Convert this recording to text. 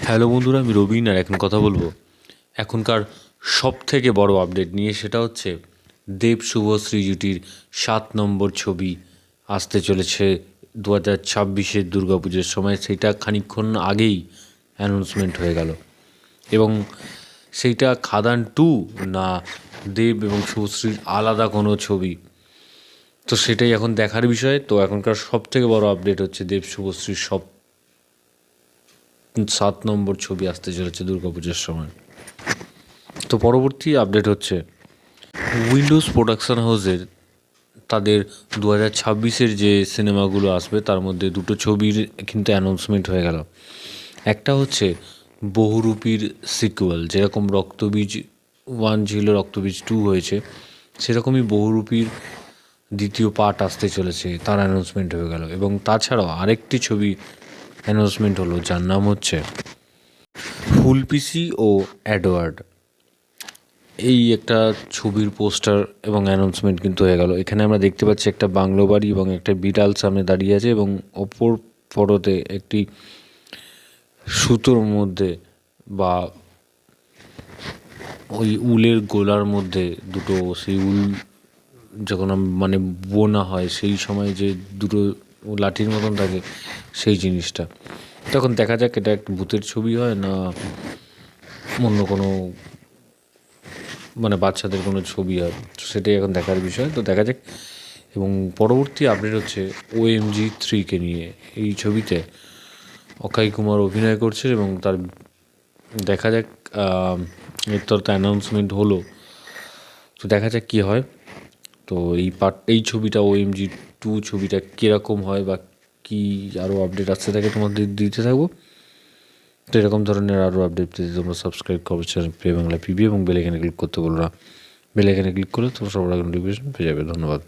Hello বন্ধুরা, আমি রবিন আর এখন কথা বলবো এখনকার সব থেকে বড় আপডেট নিয়ে। সেটা হচ্ছে দেব শুভশ্রী জুটির 7 নম্বর ছবি আসতে চলেছে 2026-এর দুর্গাপুজোর সময়। সেটা খানিকক্ষণ আগেই অ্যানাউন্সমেন্ট হয়ে গেল এবং সেইটা খাদান 2 না দেব এবং শুভশ্রীর আলাদা কোনো ছবি, তো সেটাই এখন দেখার বিষয়। তো এখনকার সব থেকে বড় আপডেট হচ্ছে দেব শুভশ্রীর 7 নম্বর ছবি আসতে চলেছে দুর্গাপুজোর সময়। তো পরবর্তী আপডেট হচ্ছে উইন্ডোজ প্রোডাকশন হাউসের তাদের 2026-এর যে সিনেমাগুলো আসবে তার মধ্যে দুটো ছবির কিন্তু অ্যানাউন্সমেন্ট হয়ে গেল। একটা হচ্ছে বহুরূপীর সিকুয়েল, যেরকম রক্তবীজ 1 ছিল, রক্তবীজ 2 হয়েছে, সেরকমই বহুরূপীর দ্বিতীয় পার্ট আসতে চলেছে, তার অ্যানাউন্সমেন্ট হয়ে গেল। এবং তাছাড়াও আরেকটি ছবি অ্যানাউন্সমেন্ট হলো যার নাম হচ্ছে ফুলপিসি ও অ্যাডওয়ার্ড। এই একটা ছবির পোস্টার এবং অ্যানাউন্সমেন্ট কিন্তু হয়ে গেল। এখানে আমরা দেখতে পাচ্ছি একটা বাংলো বাড়ি এবং একটা বিড়াল সামনে দাঁড়িয়ে আছে এবং ওপর ফটোতে একটি সুতোর মধ্যে বা ওই উলের গোলার মধ্যে দুটো, সেই উল যখন মানে বোনা হয় সেই সময় যে দুটো লাঠির মতন থাকে সেই জিনিসটা। তখন দেখা যাক এটা একটা ভূতের ছবি হয় না অন্য কোনো মানে বাচ্চাদের কোনো ছবি হয়, তো সেটাই এখন দেখার বিষয়। তো দেখা যাক। এবং পরবর্তী আপডেট হচ্ছে OMG 3-কে নিয়ে। এই ছবিতে অক্ষয় কুমার অভিনয় করছে এবং তার দেখা যাক, এর তো অ্যানাউন্সমেন্ট হলো, তো দেখা যাক কী হয়। তো এই ছবিটা OMG 2 ছবিটা কীরকম হয় বা কী আরও আপডেট আসতে থাকে তোমাদের দিতে থাকবো। তো এরকম ধরনের আরও আপডেট পেতে তোমরা সাবস্ক্রাইব করো চ্যানেল প্লে বাংলা পিবি এবং বেল আইকনে ক্লিক করতে বলো না। বেল আইকনে ক্লিক করলে তোমরা সবার আগে নোটিফিকেশন পেয়ে যাবে। ধন্যবাদ।